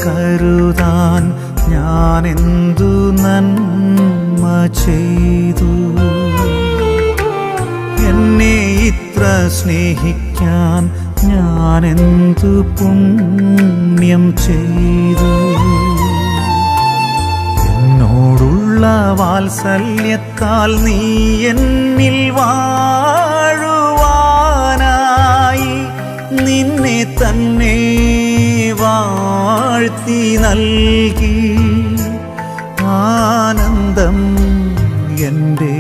കരുതാൻ ഞാനെന്തു നന്മ ചെയ്തു? എന്നെ ഇത്ര സ്നേഹിക്കാൻ ഞാനെന്തു പുണ്യം ചെയ്തു? എന്നോടുള്ള വാത്സല്യത്താൽ നീ എന്നിൽ വാഴുവാനായി നിന്നെ തന്നെ വാഴ്ത്തി നൽകി. ആനന്ദം എൻ്റെ